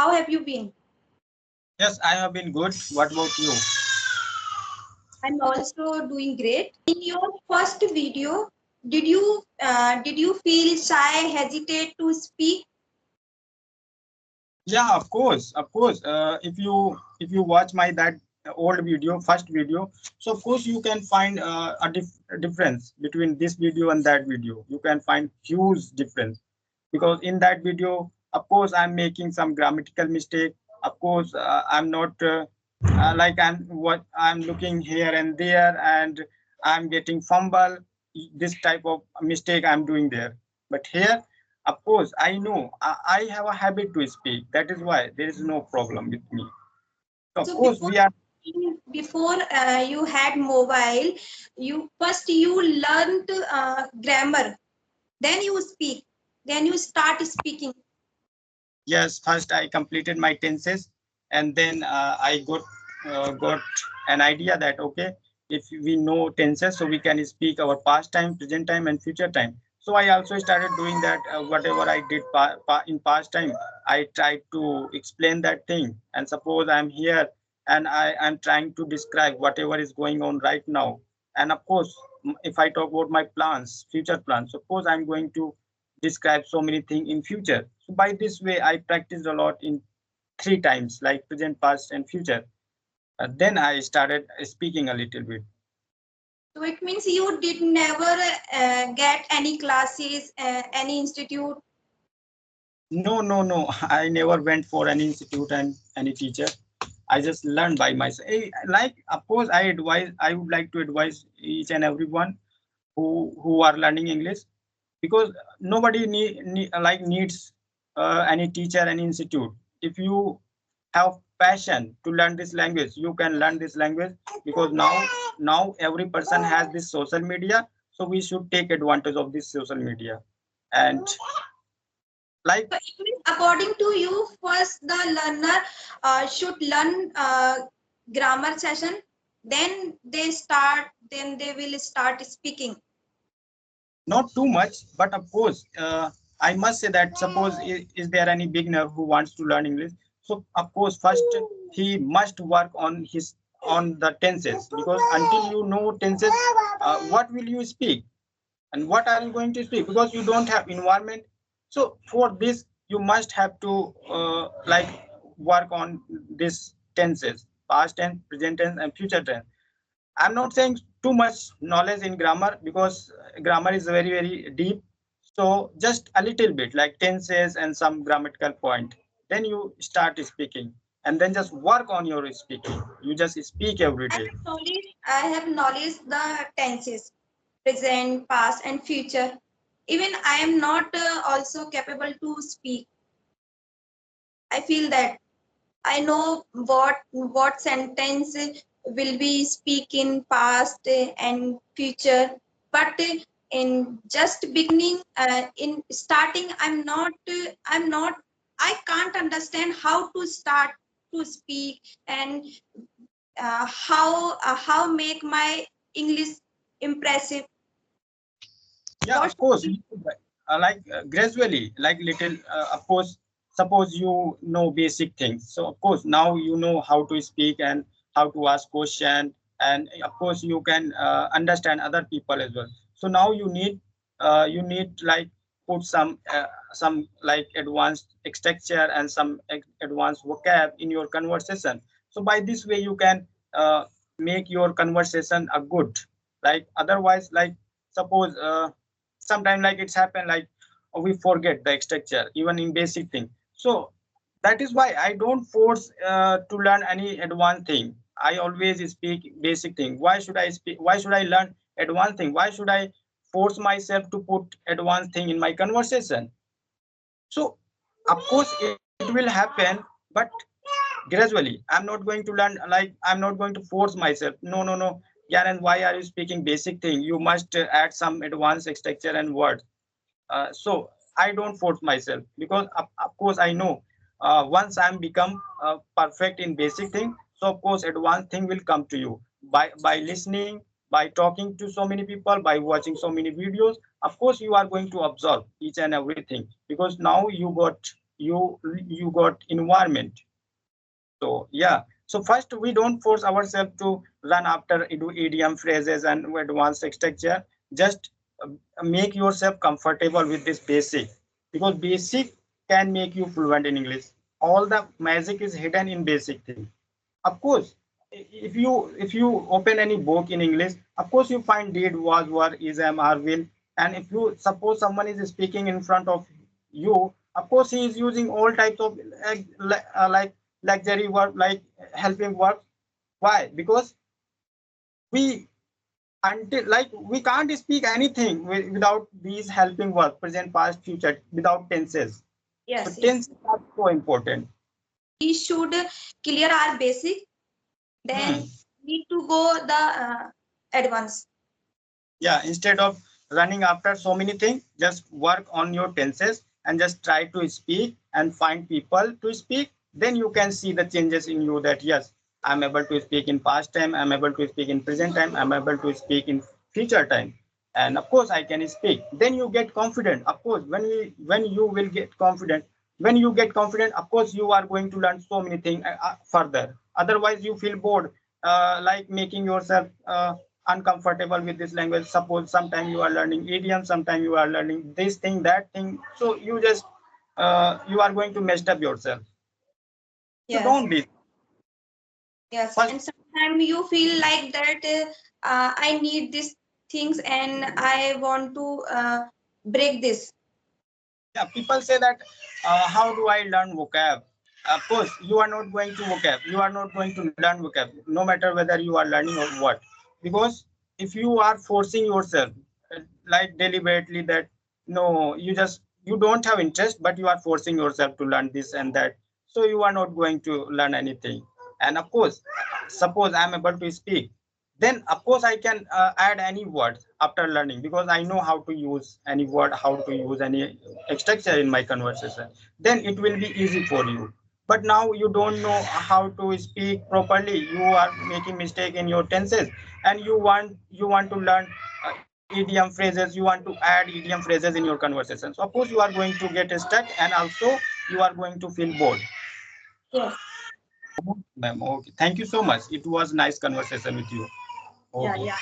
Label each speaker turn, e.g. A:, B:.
A: how have you been?
B: Yes, I have been good. What about you?
A: I'm also doing great. In your first video, did you feel shy, hesitate to speak?
B: Yeah, of course, of course. If you watch my that old video, first video, so of course you can find a difference between this video and that video. You can find huge difference because in that video, of course, I'm making some grammatical mistake. Of course, I'm not like I'm looking here and there, and I'm getting fumble. This type of mistake I'm doing there. But here, of course, I know I have a habit to speak. That is why there is no problem with me. Of
A: So
B: course, we are.
A: before you had mobile, you learned grammar, then you speak, then you start speaking.
B: Yes, first I completed my tenses, and then I got an idea that okay, if we know tenses, so we can speak our past time, present time, and future time. So I also started doing that. Whatever I did in past time, I tried to explain that thing. And suppose I'm here and I am trying to describe whatever is going on right now. And of course, if I talk about my plans, future plans, suppose I'm going to describe so many things in future. So by this way, I practiced a lot in three times, like present, past, and future. Then I started speaking a little bit.
A: So it means you did never get any classes, any institute.
B: No, no, no. I never went for any institute and any teacher. I just learned by myself. Like, of course, I would like to advise each and everyone who are learning English, because nobody needs any teacher, any institute. If you have passion to learn this language, you can learn this language, because now every person has this social media, so we should take advantage of this social media. And like,
A: So it means according to you, first the learner should learn grammar session, then they will start speaking.
B: not too much, but of course, I must say that suppose is there any beginner who wants to learn English, so of course first he must work on the tenses, because until you know tenses, what will you speak and what are you going to speak, because you don't have environment. So for this you must have to like work on this tenses, past tense, present tense, and future tense. I'm not saying too much knowledge in grammar, because grammar is very deep. So just a little bit, like tenses and some grammatical point. Then you start speaking, and then just work on your speaking. You just speak every day.
A: I have knowledge the tenses, present, past, and future. Even I am not also capable to speak. I feel that I know what sentence will be speak in past and future, but in just beginning, in starting, I'm not, I can't understand how to start to speak, and how make my English impressive.
B: Yeah,
A: What
B: of course. Gradually, like little. Of course, suppose you know basic things. So of course now you know how to speak and how to ask question, and of course you can understand other people as well. So now you need like put some like advanced structure and some advanced vocab in your conversation. So by this way you can make your conversation a good. Like otherwise, like suppose. Sometimes like it's happened like we forget the structure even in basic thing. So that is why I don't force to learn any advanced thing. I always speak basic thing. Why should I learn advanced thing? Why should I force myself to put advanced thing in my conversation? So of course it will happen, but gradually. I'm not going to learn, like I'm not going to force myself. No. Yeah, and why are you speaking basic thing? You must add some advanced structure and words. So I don't force myself, because of course I know once I'm become perfect in basic thing, so of course advanced thing will come to you by listening, by talking to so many people, by watching so many videos. Of course you are going to observe each and everything, because now you got you got environment. So yeah. So first, we don't force ourselves to run after idiom phrases and advanced structure. Just make yourself comfortable with this basic, because basic can make you fluent in English. All the magic is hidden in basic thing. Of course, if you open any book in English, of course you find did, was, were, is, am, are, will. And if you suppose someone is speaking in front of you, of course he is using all types of like luxury work, like helping work. Why? Because we until like we can't speak anything without these helping work, present, past, future, without tenses. So
A: Yes, yes.
B: tenses are so important.
A: We should clear our basic,
B: Hmm.
A: then need to go the advanced.
B: Yeah, instead of running after so many things, just work on your tenses and just try to speak and find people to speak. Then you can see the changes in you, that yes, I'm able to speak in past time, I'm able to speak in present time, I'm able to speak in future time. And of course I can speak. Then you get confident. Of course, when you will get confident, when you get confident, of course you are going to learn so many things further. Otherwise you feel bored, like making yourself uncomfortable with this language. Suppose sometime you are learning idiom, sometime you are learning this thing, that thing. So you just you are going to mess up yourself. So
A: Yes,
B: don't be
A: yes.
B: first.
A: And sometimes you feel like that I need these things and I want to break this.
B: Yeah, people say that how do I learn vocab? Of course, you are not going to vocab. You are not going to learn vocab, no matter whether you are learning or what. Because if you are forcing yourself, like deliberately, that no, you don't have interest, but you are forcing yourself to learn this and that. So you are not going to learn anything. And of course, suppose I am able to speak, then of course I can add any word after learning, because I know how to use any word, how to use any structure in my conversation. Then it will be easy for you. But now you don't know how to speak properly, you are making mistake in your tenses, and you want to learn idiom phrases, you want to add idiom phrases in your conversation. So of course you are going to get stuck, and also you are going to feel bored.
A: Yes.
B: Ma'am, okay, thank you so much. It was nice conversation with you.
A: Yeah,
B: Okay.
A: yeah.